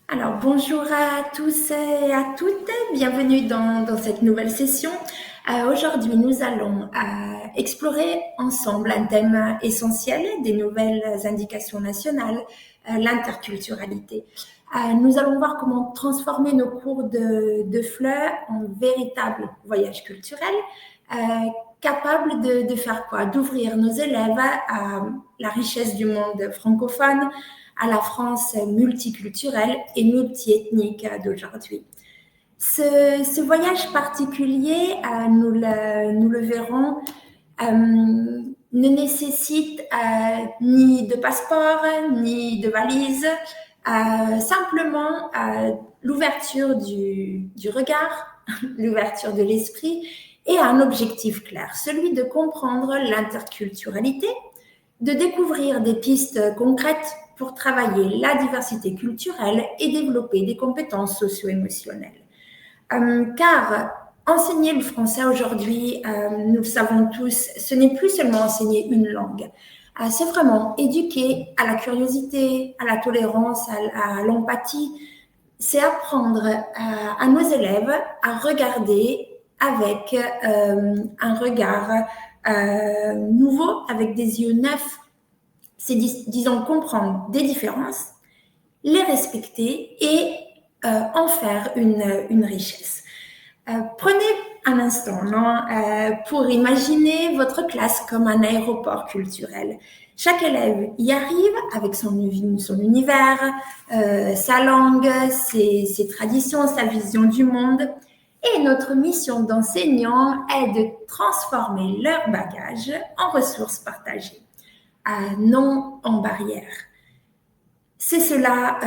Alors, bonjour à tous et à toutes, bienvenue dans cette nouvelle session. Aujourd'hui, nous allons explorer ensemble un thème essentiel des nouvelles indications nationales, l'interculturalité. Nous allons voir comment transformer nos cours de FLE en véritable voyage culturel, capable de faire quoi? D'ouvrir nos élèves à la richesse du monde francophone, à la France multiculturelle et multiethnique d'aujourd'hui. Ce voyage particulier, nous le verrons, ne nécessite ni de passeport, ni de valise, simplement l'ouverture du regard, l'ouverture de l'esprit et un objectif clair, celui de comprendre l'interculturalité, de découvrir des pistes concrètes pour travailler la diversité culturelle et développer des compétences socio-émotionnelles. Car enseigner le français aujourd'hui, nous le savons tous, ce n'est plus seulement enseigner une langue. C'est vraiment éduquer à la curiosité, à la tolérance, à l'empathie. C'est apprendre à nos élèves à regarder avec un regard nouveau, avec des yeux neufs. C'est, disons, comprendre des différences, les respecter et en faire une richesse. Prenez un instant pour imaginer votre classe comme un aéroport culturel. Chaque élève y arrive avec son univers, sa langue, ses traditions, sa vision du monde. Et notre mission d'enseignant est de transformer leur bagage en ressources partagées, non en barrières. C'est cela,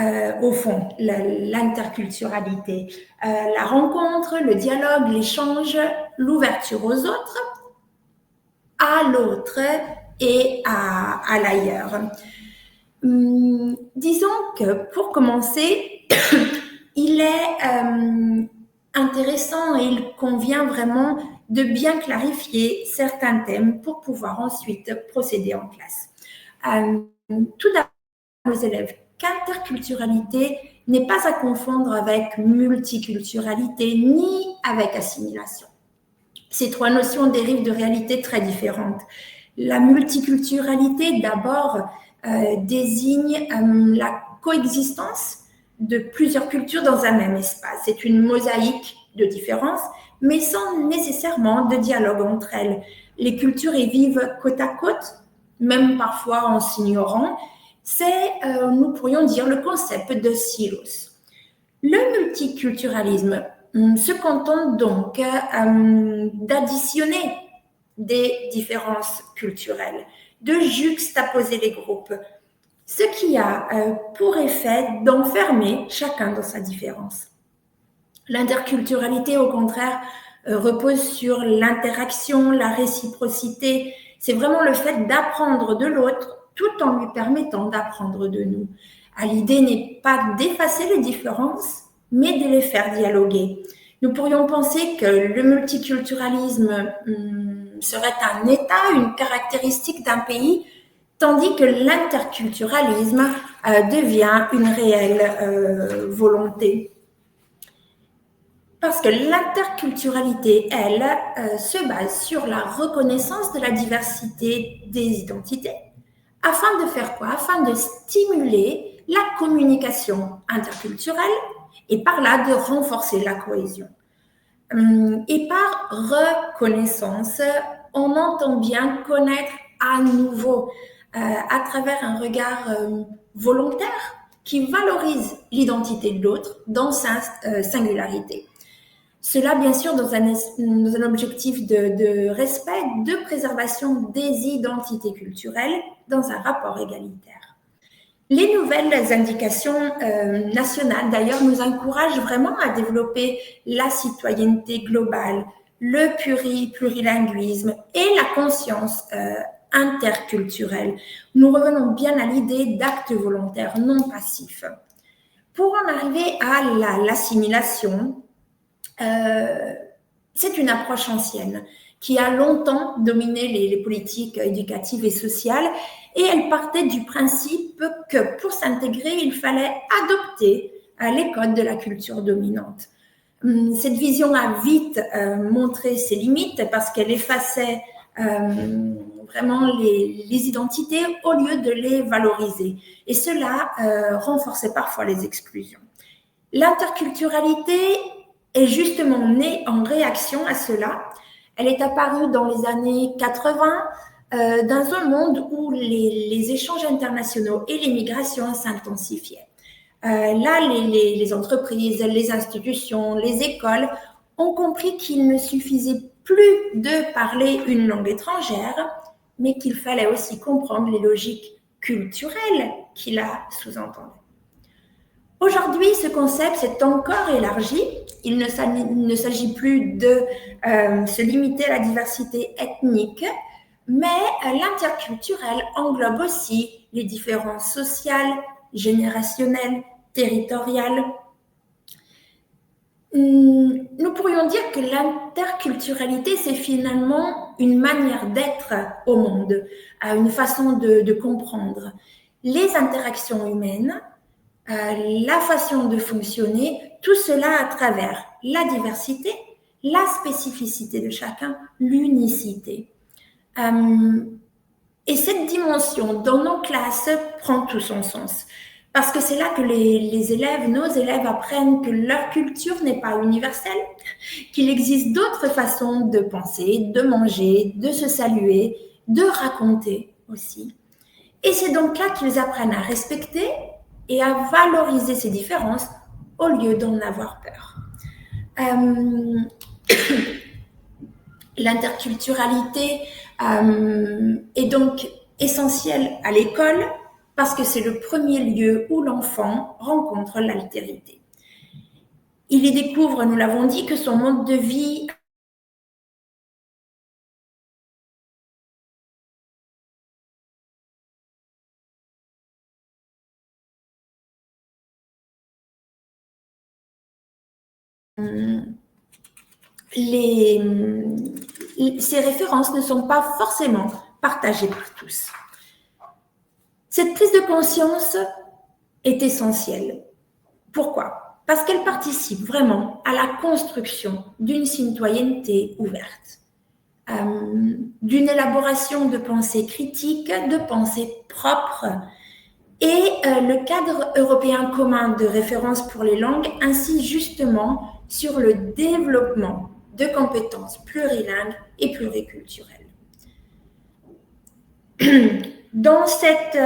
au fond, l'interculturalité. La rencontre, le dialogue, l'échange, l'ouverture aux autres, à l'autre et à l'ailleurs. Disons que pour commencer, il est intéressant et il convient vraiment de bien clarifier certains thèmes pour pouvoir ensuite procéder en classe. Tout d'abord, aux élèves qu'interculturalité n'est pas à confondre avec multiculturalité ni avec assimilation. Ces trois notions dérivent de réalités très différentes. La multiculturalité, d'abord, désigne la coexistence de plusieurs cultures dans un même espace. C'est une mosaïque de différences, mais sans nécessairement de dialogue entre elles. Les cultures y vivent côte à côte, même parfois en s'ignorant. C'est, nous pourrions dire, le concept de silos. Le multiculturalisme se contente donc d'additionner des différences culturelles, de juxtaposer les groupes, ce qui a pour effet d'enfermer chacun dans sa différence. L'interculturalité, au contraire, repose sur l'interaction, la réciprocité. C'est vraiment le fait d'apprendre de l'autre tout en lui permettant d'apprendre de nous. L'idée n'est pas d'effacer les différences, mais de les faire dialoguer. Nous pourrions penser que le multiculturalisme serait un état, une caractéristique d'un pays, tandis que l'interculturalisme devient une réelle volonté. Parce que l'interculturalité, elle, se base sur la reconnaissance de la diversité des identités, afin de faire quoi? Afin de stimuler la communication interculturelle et par là de renforcer la cohésion. Et par reconnaissance, on entend bien connaître à nouveau à travers un regard volontaire qui valorise l'identité de l'autre dans sa singularité. Cela, bien sûr, dans un objectif de respect, de préservation des identités culturelles dans un rapport égalitaire. Les nouvelles indications nationales, d'ailleurs, nous encouragent vraiment à développer la citoyenneté globale, le plurilinguisme et la conscience interculturelle. Nous revenons bien à l'idée d'actes volontaires non passifs. Pour en arriver à l'assimilation, c'est une approche ancienne qui a longtemps dominé les politiques éducatives et sociales, et elle partait du principe que pour s'intégrer, il fallait adopter les codes de la culture dominante. Cette vision a vite montré ses limites parce qu'elle effaçait vraiment les identités au lieu de les valoriser. Et cela renforçait parfois les exclusions. L'interculturalité est justement née en réaction à cela. Elle est apparue dans les années 80 dans un monde où les échanges internationaux et les migrations s'intensifiaient. Là, les entreprises, les institutions, les écoles ont compris qu'il ne suffisait plus de parler une langue étrangère, mais qu'il fallait aussi comprendre les logiques culturelles qui la sous-entendaient. Aujourd'hui, ce concept s'est encore élargi. Il ne s'agit plus de se limiter à la diversité ethnique, mais l'interculturel englobe aussi les différences sociales, générationnelles, territoriales. Nous pourrions dire que l'interculturalité, c'est finalement une manière d'être au monde, une façon de comprendre les interactions humaines, la façon de fonctionner, tout cela à travers la diversité, la spécificité de chacun, l'unicité. Et cette dimension dans nos classes prend tout son sens. Parce que c'est là que les élèves, nos élèves apprennent que leur culture n'est pas universelle, qu'il existe d'autres façons de penser, de manger, de se saluer, de raconter aussi. Et c'est donc là qu'ils apprennent à respecter et à valoriser ces différences au lieu d'en avoir peur. L'interculturalité est donc essentielle à l'école parce que c'est le premier lieu où l'enfant rencontre l'altérité. Il y découvre, nous l'avons dit, que son mode de vie ces références ne sont pas forcément partagées par tous. Cette prise de conscience est essentielle. Pourquoi ? Parce qu'elle participe vraiment à la construction d'une citoyenneté ouverte, d'une élaboration de pensée critique, de pensée propre, et le cadre européen commun de référence pour les langues insiste justement sur le développement de compétences plurilingues et pluriculturelles. Dans cette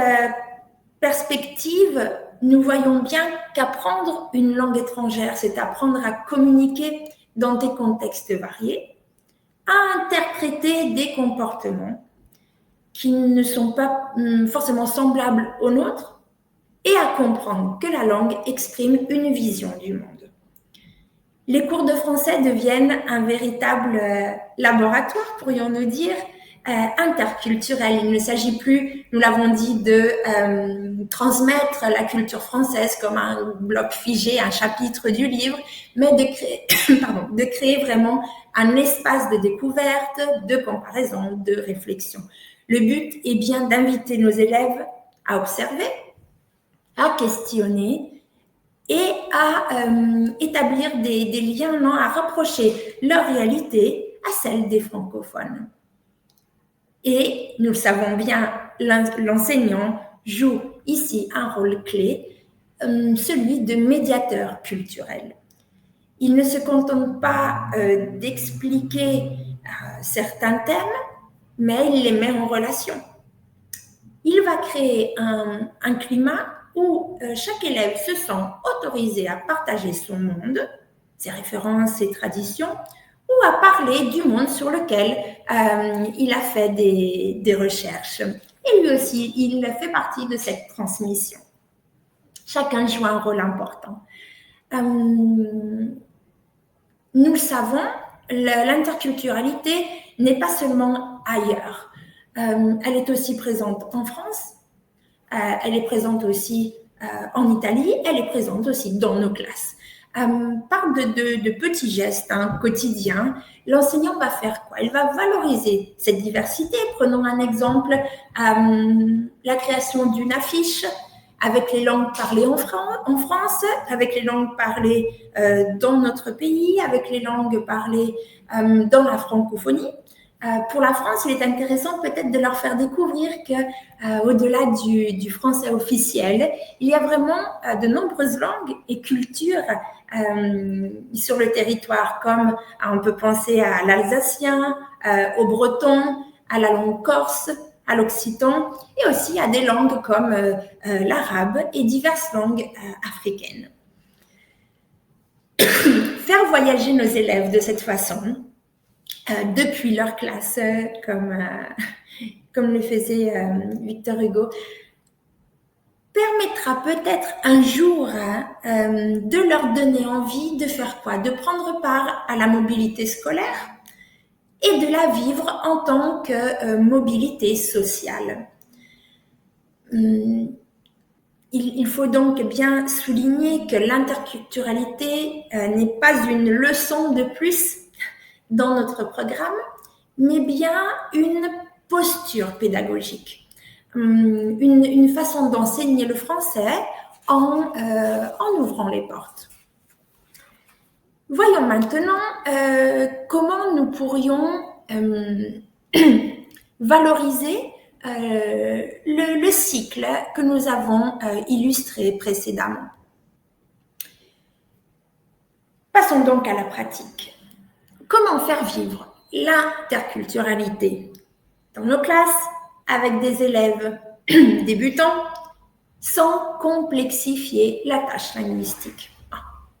perspective, nous voyons bien qu'apprendre une langue étrangère, c'est apprendre à communiquer dans des contextes variés, à interpréter des comportements qui ne sont pas forcément semblables aux nôtres et à comprendre que la langue exprime une vision du monde. Les cours de français deviennent un véritable laboratoire, pourrions-nous dire, interculturel. Il ne s'agit plus, nous l'avons dit, de transmettre la culture française comme un bloc figé, un chapitre du livre, mais de créer vraiment un espace de découverte, de comparaison, de réflexion. Le but est bien d'inviter nos élèves à observer, à questionner et à établir des liens, à rapprocher leur réalité à celle des francophones. Et nous le savons bien, l'enseignant joue ici un rôle clé, celui de médiateur culturel. Il ne se contente pas d'expliquer certains thèmes, mais il les met en relation. Il va créer un climat où chaque élève se sent autorisé à partager son monde, ses références, ses traditions, ou à parler du monde sur lequel il a fait des recherches. Et lui aussi, il fait partie de cette transmission. Chacun joue un rôle important. Nous le savons, l'interculturalité n'est pas seulement ailleurs. Elle est aussi présente en France, elle est présente aussi en Italie, elle est présente aussi dans nos classes. Par de petits gestes quotidiens, l'enseignant va faire quoi ? Il va valoriser cette diversité. Prenons un exemple, la création d'une affiche avec les langues parlées en France, avec les langues parlées dans notre pays, avec les langues parlées dans la francophonie. Pour la France, il est intéressant peut-être de leur faire découvrir que, au-delà du français officiel, il y a vraiment de nombreuses langues et cultures sur le territoire, comme on peut penser à l'alsacien, au breton, à la langue corse, à l'occitan, et aussi à des langues comme l'arabe et diverses langues africaines. Faire voyager nos élèves de cette façon, depuis leur classe, comme le faisait Victor Hugo, permettra peut-être un jour de leur donner envie de faire quoi? De prendre part à la mobilité scolaire et de la vivre en tant que mobilité sociale. Il faut donc bien souligner que l'interculturalité n'est pas une leçon de plus dans notre programme, mais bien une posture pédagogique, une façon d'enseigner le français en ouvrant les portes. Voyons maintenant comment nous pourrions valoriser le cycle que nous avons illustré précédemment. Passons donc à la pratique. Comment faire vivre l'interculturalité dans nos classes avec des élèves débutants sans complexifier la tâche linguistique?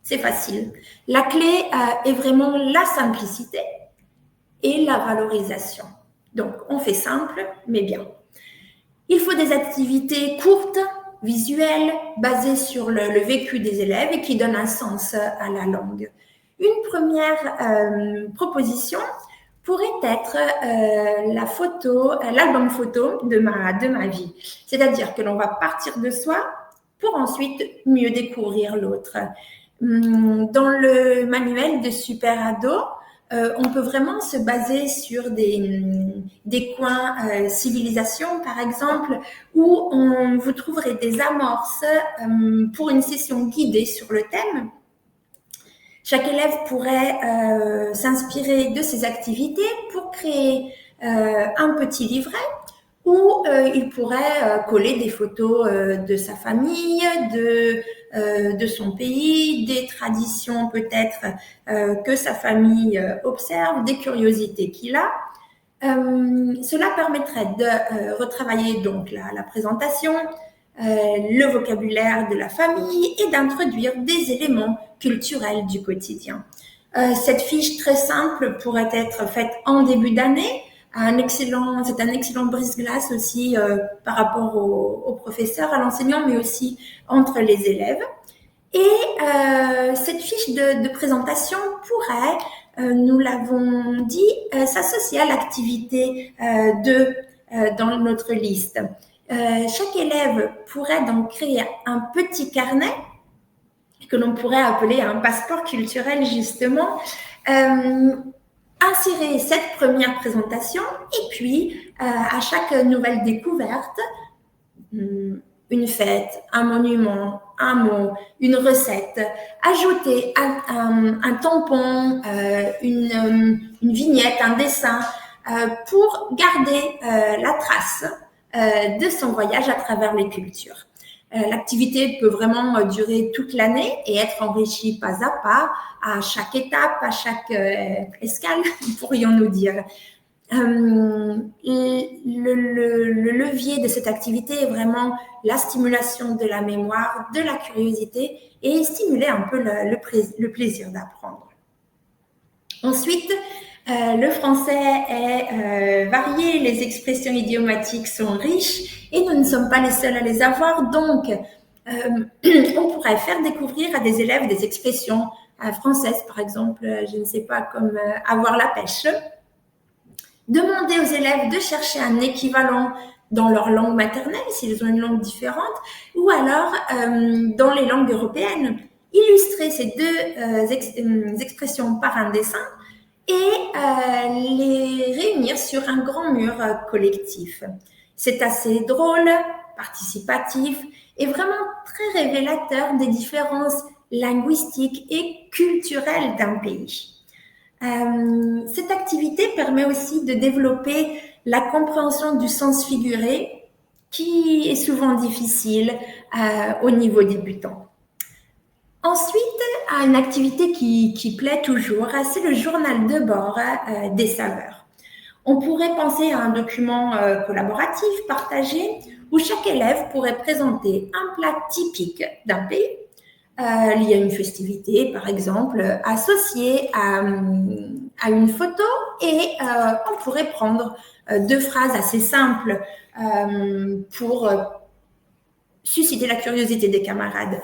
C'est facile. La clé est vraiment la simplicité et la valorisation. Donc, on fait simple, mais bien. Il faut des activités courtes, visuelles, basées sur le vécu des élèves et qui donnent un sens à la langue. Une première proposition pourrait être l'album photo de ma vie. C'est-à-dire que l'on va partir de soi pour ensuite mieux découvrir l'autre. Dans le manuel de Super Ado, on peut vraiment se baser sur des coins civilisation, par exemple, où vous trouverez des amorces pour une session guidée sur le thème. Chaque élève pourrait s'inspirer de ces activités pour créer un petit livret où il pourrait coller des photos de sa famille, de son pays, des traditions peut-être que sa famille observe, des curiosités qu'il a. Cela permettrait de retravailler donc la présentation, le vocabulaire de la famille et d'introduire des éléments culturels du quotidien. Cette fiche très simple pourrait être faite en début d'année. C'est un excellent brise-glace aussi par rapport aux professeurs, à l'enseignant, mais aussi entre les élèves. Et cette fiche de présentation pourrait, nous l'avons dit, s'associer à l'activité 2 dans notre liste. Chaque élève pourrait donc créer un petit carnet que l'on pourrait appeler un passeport culturel justement, insérer cette première présentation et puis à chaque nouvelle découverte, une fête, un monument, un mot, une recette, ajouter un tampon, une vignette, un dessin pour garder la trace de son voyage à travers les cultures. L'activité peut vraiment durer toute l'année et être enrichie pas à pas, à chaque étape, à chaque escale, pourrions-nous dire. Le levier de cette activité est vraiment la stimulation de la mémoire, de la curiosité et stimuler un peu le plaisir d'apprendre. Ensuite, le français est varié, les expressions idiomatiques sont riches et nous ne sommes pas les seuls à les avoir. Donc, on pourrait faire découvrir à des élèves des expressions françaises, par exemple, je ne sais pas, comme avoir la pêche. Demander aux élèves de chercher un équivalent dans leur langue maternelle, s'ils ont une langue différente, ou alors dans les langues européennes. Illustrer ces deux expressions par un dessin et les réunir sur un grand mur collectif. C'est assez drôle, participatif est vraiment très révélateur des différences linguistiques et culturelles d'un pays. Cette activité permet aussi de développer la compréhension du sens figuré qui est souvent difficile au niveau débutant. Ensuite, une activité qui plaît toujours, c'est le journal de bord des saveurs. On pourrait penser à un document collaboratif, partagé, où chaque élève pourrait présenter un plat typique d'un pays lié à une festivité, par exemple, associé à une photo, et on pourrait prendre deux phrases assez simples pour susciter la curiosité des camarades.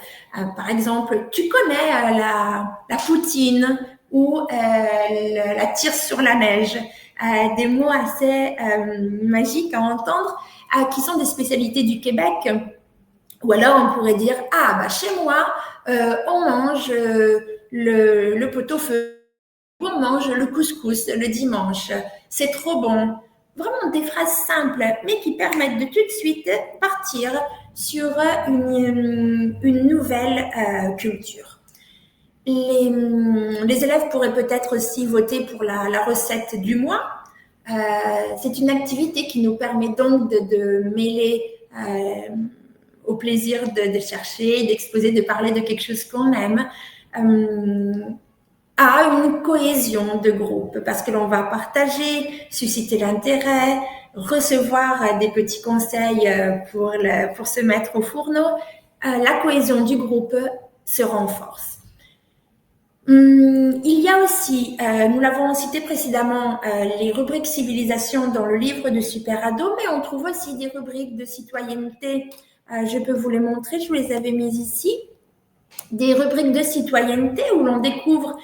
Par exemple, tu connais la poutine ou la tire sur la neige. Des mots assez magiques à entendre, qui sont des spécialités du Québec. Ou alors on pourrait dire, ah bah chez moi, on mange le pot-au-feu, on mange le couscous le dimanche, c'est trop bon. Vraiment des phrases simples, mais qui permettent de tout de suite partir sur une nouvelle culture. Les élèves pourraient peut-être aussi voter pour la recette du mois. C'est une activité qui nous permet donc de mêler au plaisir de chercher, d'exposer, de parler de quelque chose qu'on aime, à une cohésion de groupe, parce que l'on va partager, susciter l'intérêt, recevoir des petits conseils pour se mettre au fourneau. La cohésion du groupe se renforce. Il y a aussi, nous l'avons cité précédemment, les rubriques civilisation dans le livre de Super Ado, mais on trouve aussi des rubriques de citoyenneté. Je peux vous les montrer, je vous les avais mises ici. Des rubriques de citoyenneté où l'on découvre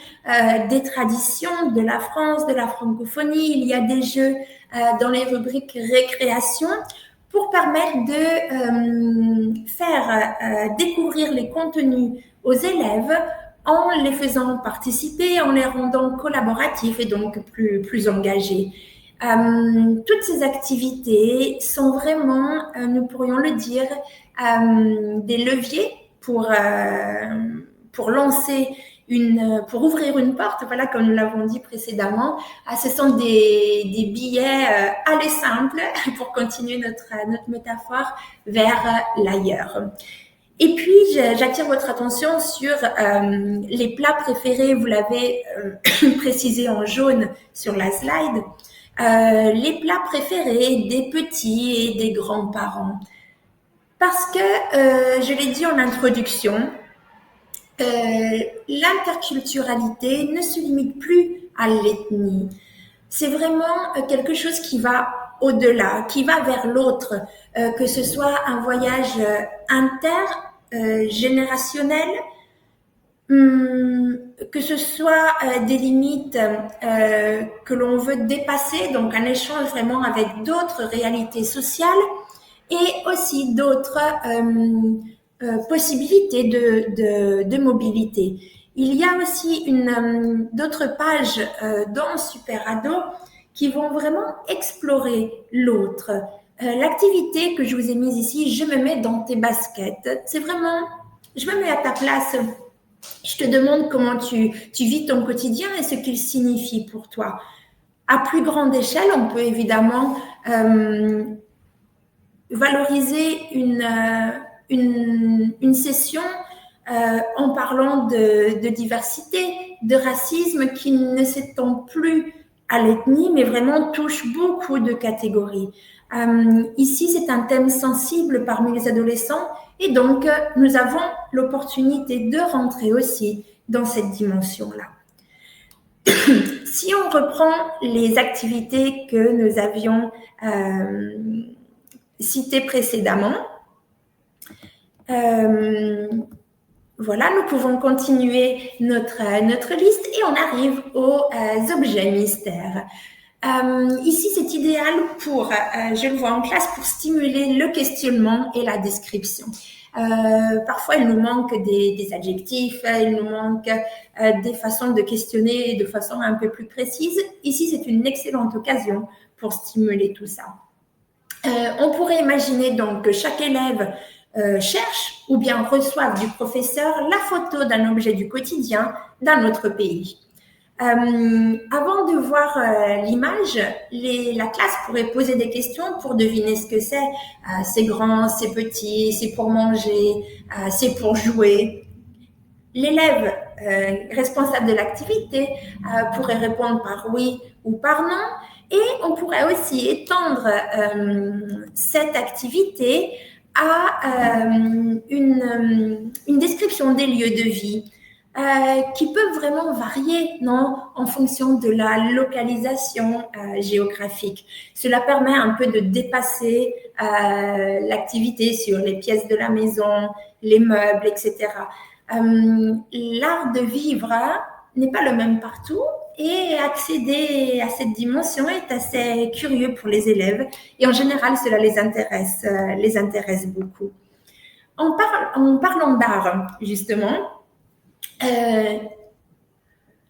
des traditions de la France, de la francophonie. Il y a des jeux dans les rubriques récréation pour permettre de faire découvrir les contenus aux élèves en les faisant participer, en les rendant collaboratifs et donc plus engagés. Toutes ces activités sont vraiment, nous pourrions le dire, des leviers pour lancer pour ouvrir une porte, voilà, comme nous l'avons dit précédemment. Ce sont des billets aller simples pour continuer notre métaphore vers l'ailleurs. Et puis, j'attire votre attention sur les plats préférés, vous l'avez précisé en jaune sur la slide, les plats préférés des petits et des grands-parents. Parce que, je l'ai dit en introduction, l'interculturalité ne se limite plus à l'ethnie. C'est vraiment quelque chose qui va au-delà, qui va vers l'autre, que ce soit un voyage intergénérationnel, que ce soit des limites que l'on veut dépasser, donc un échange vraiment avec d'autres réalités sociales et aussi d'autres possibilités de mobilité. Il y a aussi d'autres pages dans Super Ado qui vont vraiment explorer l'autre. L'activité que je vous ai mise ici, je me mets dans tes baskets. C'est vraiment, je me mets à ta place. Je te demande comment tu vis ton quotidien et ce qu'il signifie pour toi. À plus grande échelle, on peut évidemment valoriser une session en parlant de diversité, de racisme qui ne s'étend plus à l'ethnie, mais vraiment touche beaucoup de catégories. Ici, c'est un thème sensible parmi les adolescents et donc nous avons l'opportunité de rentrer aussi dans cette dimension-là. Si on reprend les activités que nous avions citées précédemment, voilà, nous pouvons continuer notre liste et on arrive aux objets mystères. Ici, c'est idéal pour, je le vois en classe, pour stimuler le questionnement et la description. Parfois, il nous manque des adjectifs, il nous manque des façons de questionner de façon un peu plus précise. Ici, c'est une excellente occasion pour stimuler tout ça. On pourrait imaginer donc que chaque élève cherchent ou bien reçoivent du professeur la photo d'un objet du quotidien d'un autre pays. Avant de voir l'image, la classe pourrait poser des questions pour deviner ce que c'est. C'est grand, c'est petit, c'est pour manger, c'est pour jouer. L'élève responsable de l'activité pourrait répondre par oui ou par non. Et on pourrait aussi étendre cette activité à une description des lieux de vie qui peuvent vraiment varier, non, en fonction de la localisation géographique. Cela permet un peu de dépasser l'activité sur les pièces de la maison, les meubles, etc. L'art de vivre n'est pas le même partout et accéder à cette dimension est assez curieux pour les élèves et en général cela les intéresse beaucoup. En parlant d'art, justement,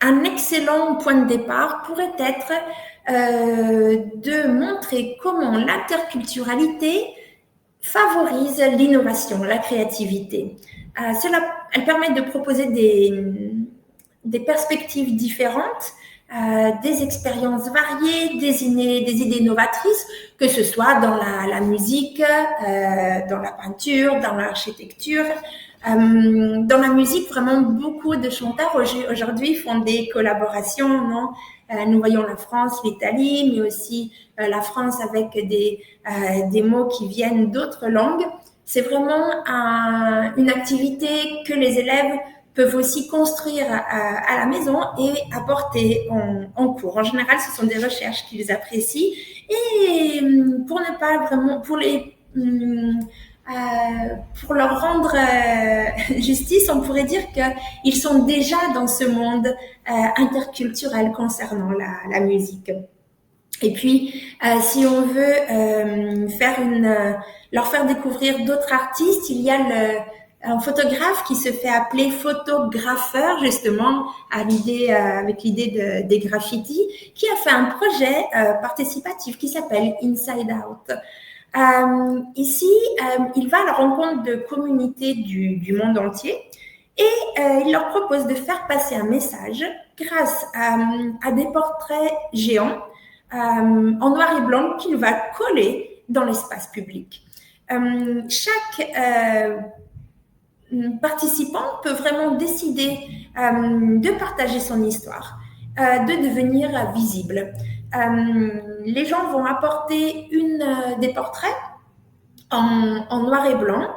un excellent point de départ pourrait être de montrer comment l'interculturalité favorise l'innovation, la créativité. Elle permet de proposer des perspectives différentes, des expériences variées, des idées novatrices, que ce soit dans la musique, dans la peinture, dans l'architecture. Dans la musique, vraiment beaucoup de chanteurs aujourd'hui font des collaborations, non? Nous voyons la France, l'Italie, mais aussi la France avec des mots qui viennent d'autres langues. C'est vraiment une activité que les élèves peuvent aussi construire à la maison et apporter en cours. En général, ce sont des recherches qu'ils apprécient et pour ne pas vraiment, pour leur rendre justice, on pourrait dire qu'ils sont déjà dans ce monde interculturel concernant la musique. Et puis, si on veut leur faire découvrir d'autres artistes, il y a un photographe qui se fait appeler photographeur, justement, avec l'idée des graffitis, qui a fait un projet participatif qui s'appelle Inside Out. Ici, il va à la rencontre de communautés du monde entier et il leur propose de faire passer un message grâce à des portraits géants en noir et blanc qu'il va coller dans l'espace public. Chaque participant peut vraiment décider de partager son histoire, de devenir visible. Les gens vont apporter des portraits en noir et blanc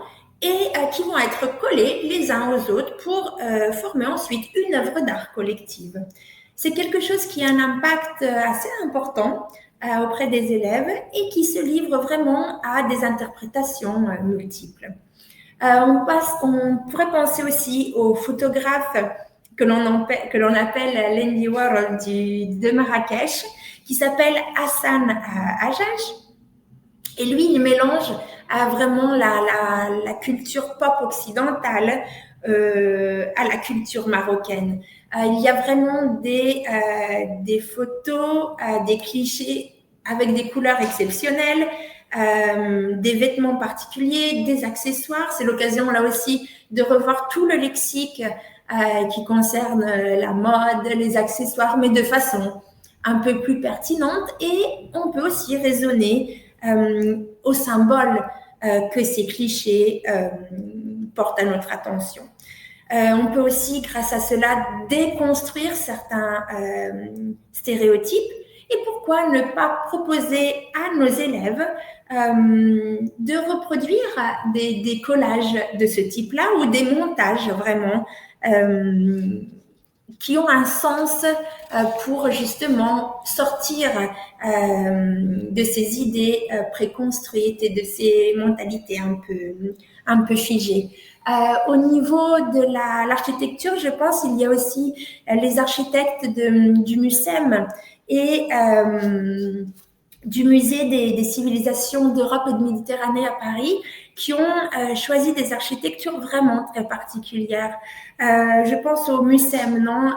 et qui vont être collés les uns aux autres pour former ensuite une œuvre d'art collective. C'est quelque chose qui a un impact assez important auprès des élèves et qui se livre vraiment à des interprétations multiples. On pourrait penser aussi aux photographes que l'on appelle l'Andy Warhol de Marrakech, qui s'appelle Hassan Hajjaj. Et lui, il mélange vraiment la culture pop occidentale à la culture marocaine. Il y a vraiment des photos, des clichés avec des couleurs exceptionnelles, des vêtements particuliers, des accessoires. C'est l'occasion là aussi de revoir tout le lexique qui concerne la mode, les accessoires, mais de façon un peu plus pertinente. Et on peut aussi raisonner aux symboles que ces clichés portent à notre attention. On peut aussi, grâce à cela, déconstruire certains stéréotypes. Et pourquoi ne pas proposer à nos élèves de reproduire des collages de ce type-là ou des montages vraiment qui ont un sens pour justement sortir de ces idées préconstruites et de ces mentalités un peu figées. Au niveau de l'architecture, je pense qu'il y a aussi les architectes du MUSEM et du Musée des civilisations d'Europe et de Méditerranée à Paris qui ont choisi des architectures vraiment très particulières. Je pense au MUSEM, non?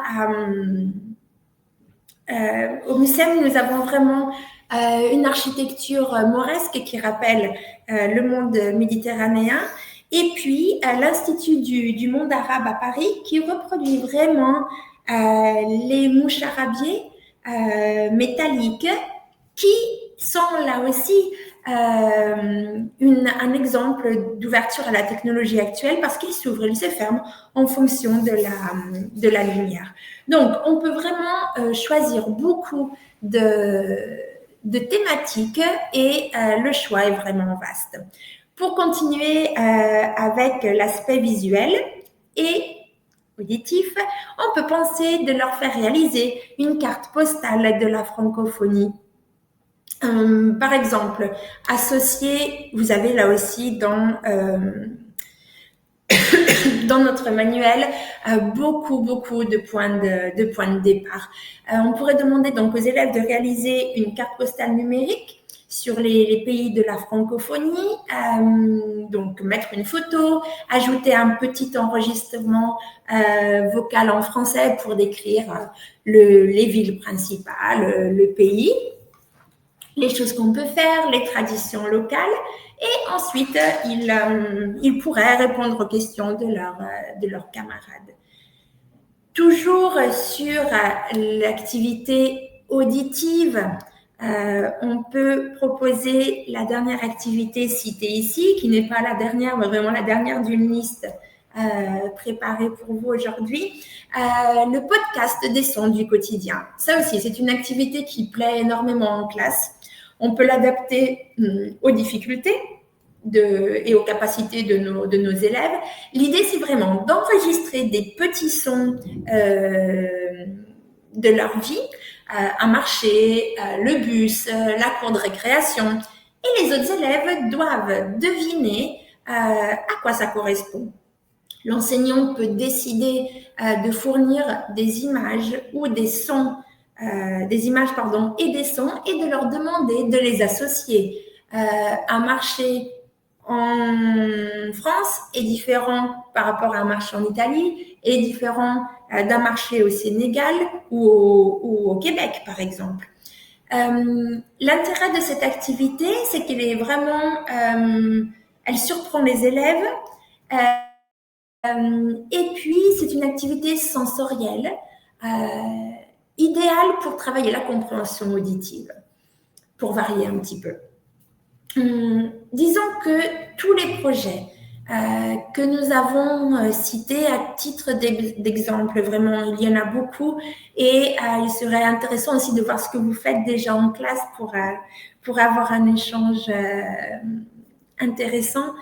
Au MUSEM, nous avons vraiment une architecture mauresque qui rappelle le monde méditerranéen. Et puis, l'Institut du monde arabe à Paris qui reproduit vraiment les mouches arabiées métalliques qui sont là aussi un exemple d'ouverture à la technologie actuelle parce qu'ils s'ouvrent, ils se ferment en fonction de la lumière. Donc, on peut vraiment choisir beaucoup de thématiques et le choix est vraiment vaste. Pour continuer avec l'aspect visuel et auditif, on peut penser de leur faire réaliser une carte postale de la francophonie. Par exemple, associer, vous avez là aussi dans notre manuel beaucoup de points de départ. On pourrait demander donc aux élèves de réaliser une carte postale numérique sur les pays de la francophonie, donc mettre une photo, ajouter un petit enregistrement vocal en français pour décrire les villes principales, le pays, les choses qu'on peut faire, les traditions locales, et ensuite ils pourraient répondre aux questions de leurs camarades. Toujours sur l'activité auditive, on peut proposer la dernière activité citée ici, qui n'est pas la dernière, mais vraiment la dernière d'une liste préparée pour vous aujourd'hui, le podcast des sons du quotidien. Ça aussi, c'est une activité qui plaît énormément en classe. On peut l'adapter aux difficultés et aux capacités de nos élèves. L'idée, c'est vraiment d'enregistrer des petits sons de leur vie, un marché, le bus, la cour de récréation. Et les autres élèves doivent deviner à quoi ça correspond. L'enseignant peut décider de fournir des images ou des sons, des images et des sons, et de leur demander de les associer. Un marché en France est différent par rapport à un marché en Italie, est différent d'un marché au Sénégal ou au Québec, par exemple. L'intérêt de cette activité, c'est qu'elle est vraiment, elle surprend les élèves. Et puis, c'est une activité sensorielle, idéale pour travailler la compréhension auditive, pour varier un petit peu. Disons que tous les projets que nous avons cités à titre d'exemple, vraiment, il y en a beaucoup, et il serait intéressant aussi de voir ce que vous faites déjà en classe pour avoir un échange intéressant.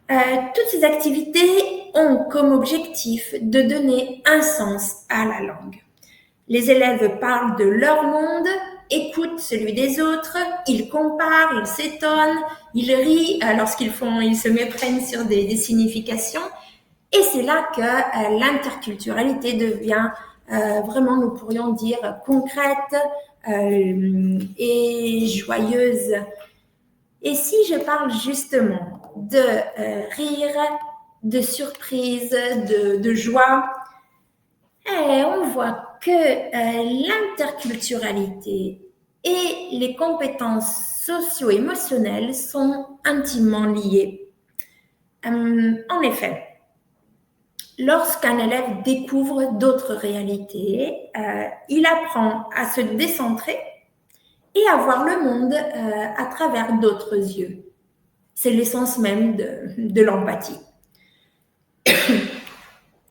Toutes ces activités ont comme objectif de donner un sens à la langue. Les élèves parlent de leur monde, écoutent celui des autres, ils comparent, ils s'étonnent, ils rient lorsqu'ils se méprennent sur des significations. Et c'est là que l'interculturalité devient vraiment, nous pourrions dire, concrète et joyeuse. Et si je parle justement de rire, de surprise, de joie, on voit que l'interculturalité et les compétences socio-émotionnelles sont intimement liées. En effet, lorsqu'un élève découvre d'autres réalités, il apprend à se décentrer et à voir le monde à travers d'autres yeux. C'est l'essence même de l'empathie.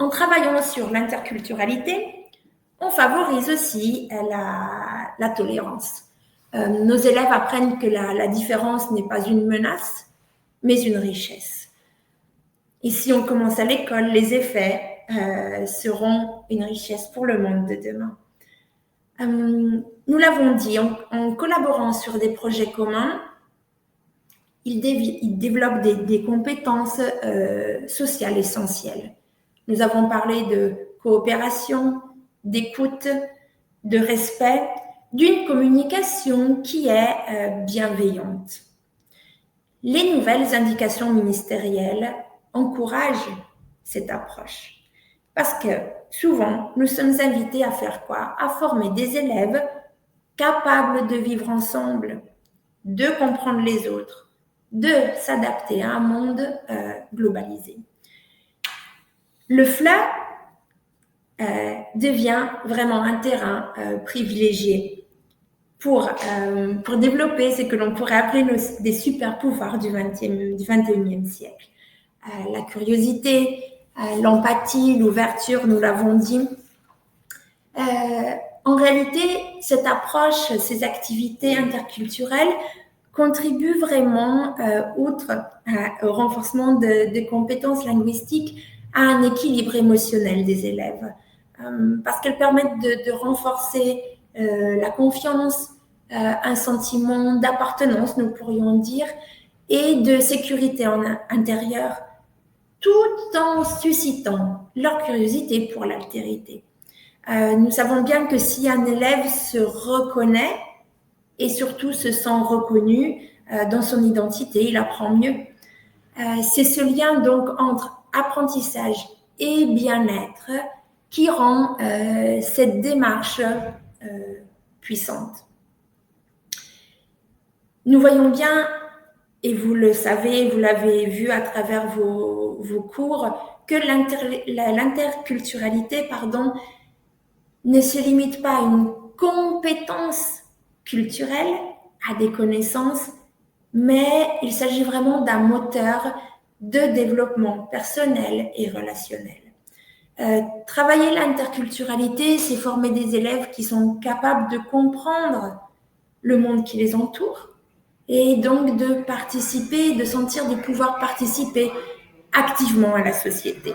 En travaillant sur l'interculturalité, on favorise aussi la tolérance. Nos élèves apprennent que la différence n'est pas une menace, mais une richesse. Et si on commence à l'école, les effets seront une richesse pour le monde de demain. Nous l'avons dit, en collaborant sur des projets communs, ils développent des compétences sociales essentielles. Nous avons parlé de coopération, d'écoute, de respect, d'une communication qui est bienveillante. Les nouvelles indications ministérielles encouragent cette approche parce que souvent, nous sommes invités à faire quoi? À former des élèves capables de vivre ensemble, de comprendre les autres, de s'adapter à un monde globalisé. Le FLE devient vraiment un terrain privilégié pour développer ce que l'on pourrait appeler des super pouvoirs du 21e siècle. La curiosité, l'empathie, l'ouverture, nous l'avons dit. En réalité, cette approche, ces activités interculturelles contribuent vraiment, outre au renforcement des compétences linguistiques, à un équilibre émotionnel des élèves, parce qu'elles permettent de renforcer la confiance, un sentiment d'appartenance, nous pourrions dire, et de sécurité intérieure, tout en suscitant leur curiosité pour l'altérité. Nous savons bien que si un élève se reconnaît et surtout se sent reconnu dans son identité, il apprend mieux. C'est ce lien donc entre apprentissage et bien-être qui rend cette démarche puissante. Nous voyons bien, et vous le savez, vous l'avez vu à travers vos cours, que l'interculturalité, ne se limite pas à une compétence culturelle, à des connaissances, mais il s'agit vraiment d'un moteur de développement personnel et relationnel. Travailler l'interculturalité, c'est former des élèves qui sont capables de comprendre le monde qui les entoure et donc de participer, de sentir de pouvoir participer activement à la société.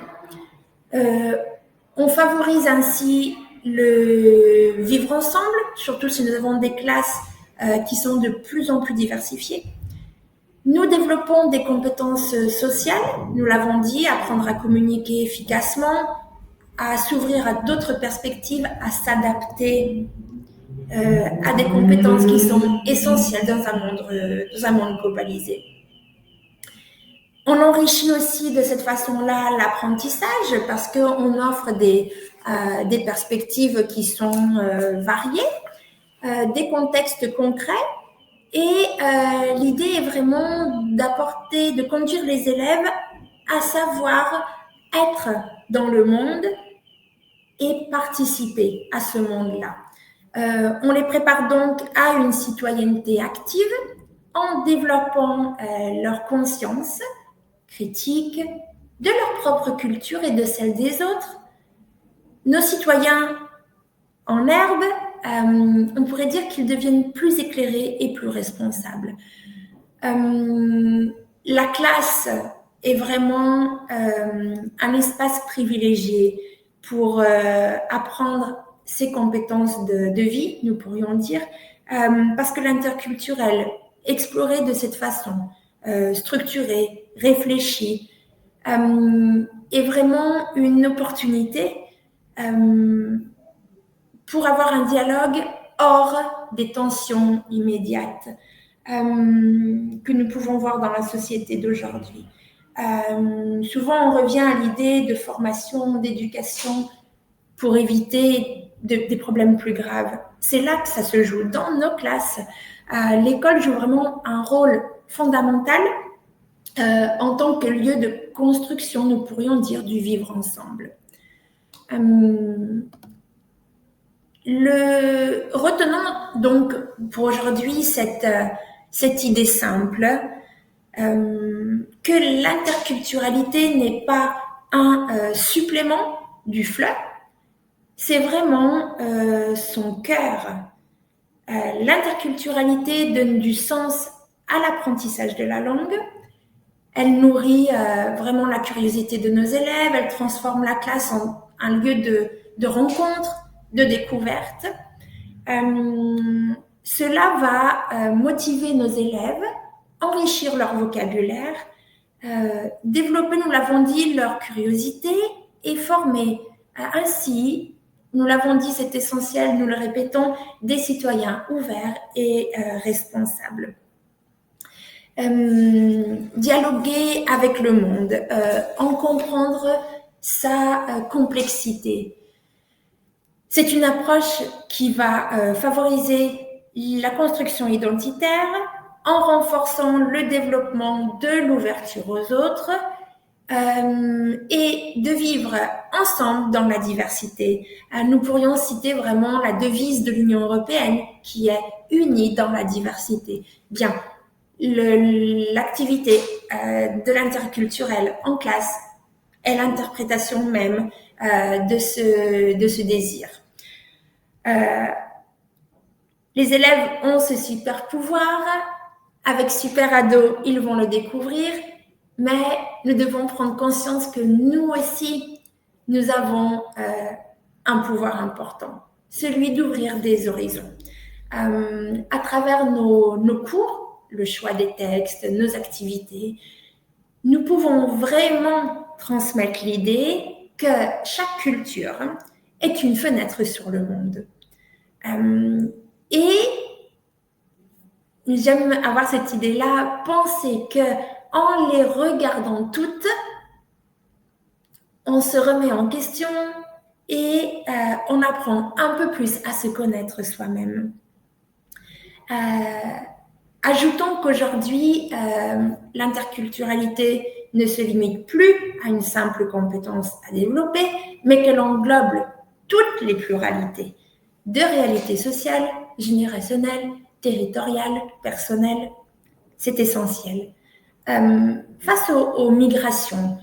On favorise ainsi le vivre ensemble, surtout si nous avons des classes qui sont de plus en plus diversifiées. Nous développons des compétences sociales, nous l'avons dit, apprendre à communiquer efficacement, à s'ouvrir à d'autres perspectives, à s'adapter à des compétences qui sont essentielles dans un monde globalisé. On enrichit aussi de cette façon-là l'apprentissage parce qu'on offre des perspectives qui sont variées, des contextes concrets et l'idée est vraiment de conduire les élèves à savoir être dans le monde et participer à ce monde-là. On les prépare donc à une citoyenneté active en développant leur conscience critique de leur propre culture et de celle des autres. Nos citoyens en herbe, on pourrait dire qu'ils deviennent plus éclairés et plus responsables. La classe est vraiment un espace privilégié pour apprendre ces compétences de vie, nous pourrions dire, parce que l'interculturel, exploré de cette façon, structurée, réfléchie, est vraiment une opportunité pour avoir un dialogue hors des tensions immédiates que nous pouvons voir dans la société d'aujourd'hui. Souvent, on revient à l'idée de formation, d'éducation pour éviter des problèmes plus graves. C'est là que ça se joue, dans nos classes. L'école joue vraiment un rôle fondamental en tant que lieu de construction, nous pourrions dire, du vivre ensemble. Retenons donc pour aujourd'hui cette idée simple que l'interculturalité n'est pas un supplément du FLE, c'est vraiment son cœur. L'interculturalité donne du sens à l'apprentissage de la langue, elle nourrit vraiment la curiosité de nos élèves, elle transforme la classe en un lieu de rencontre, de découverte. Cela va motiver nos élèves, enrichir leur vocabulaire, développer, nous l'avons dit, leur curiosité et former ainsi, nous l'avons dit, c'est essentiel, nous le répétons, des citoyens ouverts et responsables. Dialoguer avec le monde, en comprendre sa complexité. C'est une approche qui va favoriser la construction identitaire, en renforçant le développement de l'ouverture aux autres et de vivre ensemble dans la diversité. Nous pourrions citer vraiment la devise de l'Union européenne qui est unie dans la diversité. Bien, l'activité de l'interculturel en classe est l'interprétation même de ce désir. Les élèves ont ce super pouvoir. Avec Super Ado, ils vont le découvrir, mais nous devons prendre conscience que nous aussi, nous avons un pouvoir important, celui d'ouvrir des horizons. À travers nos cours, le choix des textes, nos activités, nous pouvons vraiment transmettre l'idée que chaque culture est une fenêtre sur le monde. Et j'aime avoir cette idée-là, penser que en les regardant toutes, on se remet en question et on apprend un peu plus à se connaître soi-même. Ajoutons qu'aujourd'hui, l'interculturalité ne se limite plus à une simple compétence à développer, mais qu'elle englobe toutes les pluralités de réalités sociales, générationnelles, territoriales, personnelles. C'est essentiel. Face aux migrations,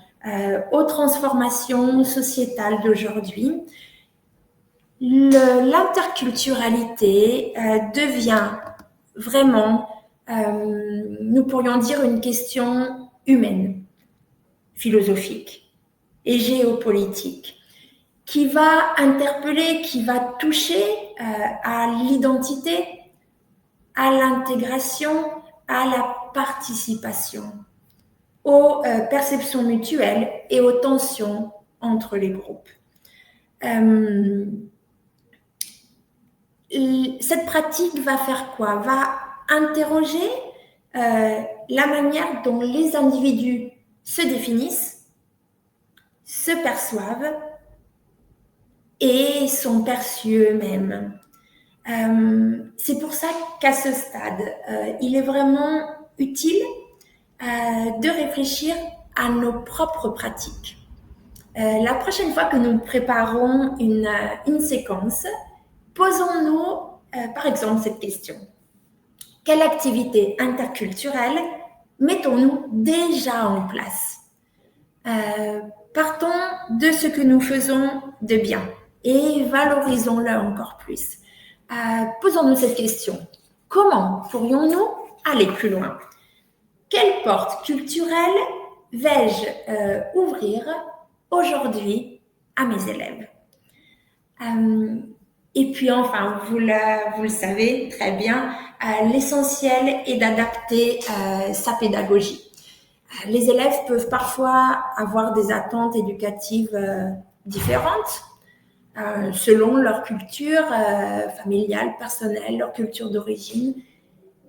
aux transformations sociétales d'aujourd'hui, l'interculturalité devient vraiment, nous pourrions dire, une question humaine, philosophique et géopolitique, qui va interpeller, qui va toucher à l'identité, à l'intégration, à la participation, aux perceptions mutuelles et aux tensions entre les groupes. Cette pratique va faire quoi? Va interroger la manière dont les individus se définissent, se perçoivent et sont perçus eux-mêmes. C'est pour ça qu'à ce stade, il est vraiment utile de réfléchir à nos propres pratiques. La prochaine fois que nous préparons une séquence, posons-nous par exemple cette question. Quelle activité interculturelle mettons-nous déjà en place? Partons de ce que nous faisons de bien et valorisons-le encore plus. Posons-nous cette question. Comment pourrions-nous aller plus loin? Quelle porte culturelle vais-je ouvrir aujourd'hui à mes élèves? Et puis enfin, vous le savez très bien, l'essentiel est d'adapter sa pédagogie. Les élèves peuvent parfois avoir des attentes éducatives différentes selon leur culture familiale, personnelle, leur culture d'origine.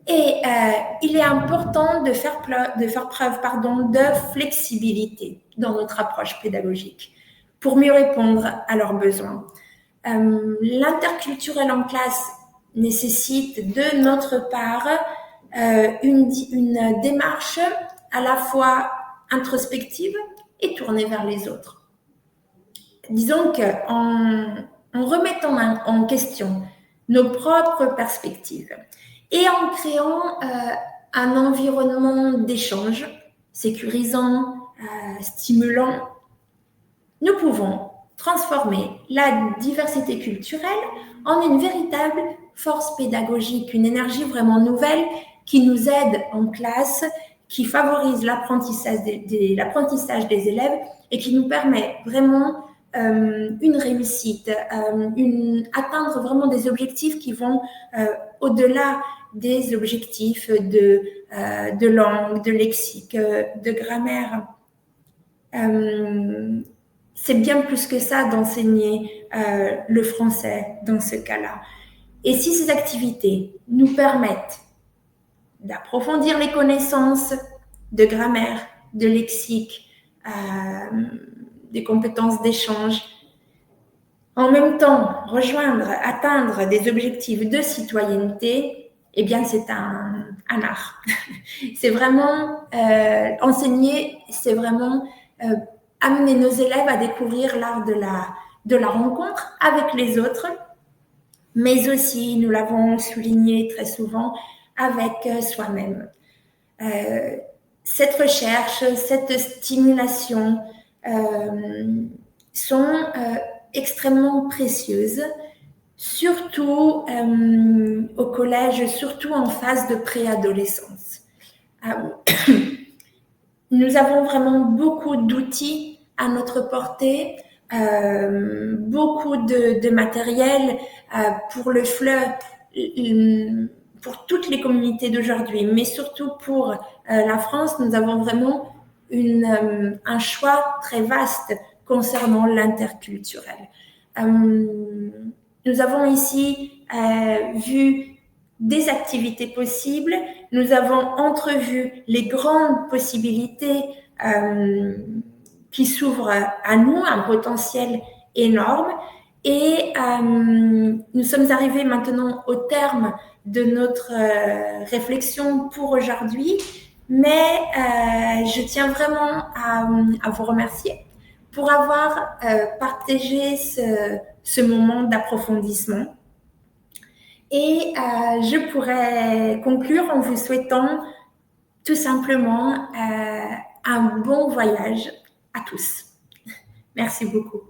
Et il est important de faire preuve de flexibilité dans notre approche pédagogique pour mieux répondre à leurs besoins. L'interculturel en classe nécessite de notre part une démarche à la fois introspective et tournée vers les autres. Disons qu'en remettant en question nos propres perspectives et en créant un environnement d'échange sécurisant, stimulant, nous pouvons transformer la diversité culturelle en une véritable force pédagogique, une énergie vraiment nouvelle qui nous aide en classe, qui favorise l'apprentissage des élèves et qui nous permet vraiment une réussite, atteindre vraiment des objectifs qui vont au-delà des objectifs de langue, de lexique, de grammaire. C'est bien plus que ça d'enseigner le français dans ce cas-là. Et si ces activités nous permettent d'approfondir les connaissances de grammaire, de lexique, des compétences d'échange, en même temps atteindre des objectifs de citoyenneté, eh bien c'est un un art. C'est vraiment enseigner, c'est vraiment amener nos élèves à découvrir l'art de la rencontre avec les autres, mais aussi, nous l'avons souligné très souvent, avec soi-même. Cette recherche, cette stimulation sont extrêmement précieuses, surtout au collège, surtout en phase de préadolescence. Nous avons vraiment beaucoup d'outils à notre portée, beaucoup de matériel pour le FLE, pour toutes les communautés d'aujourd'hui, mais surtout pour la France. Nous avons vraiment un choix très vaste concernant l'interculturel. Nous avons ici vu des activités possibles, nous avons entrevu les grandes possibilités qui s'ouvrent à nous, un potentiel énorme, et nous sommes arrivés maintenant au terme de notre réflexion pour aujourd'hui, mais je tiens vraiment à vous remercier pour avoir partagé ce moment d'approfondissement. Et je pourrais conclure en vous souhaitant tout simplement un bon voyage à tous. Merci beaucoup.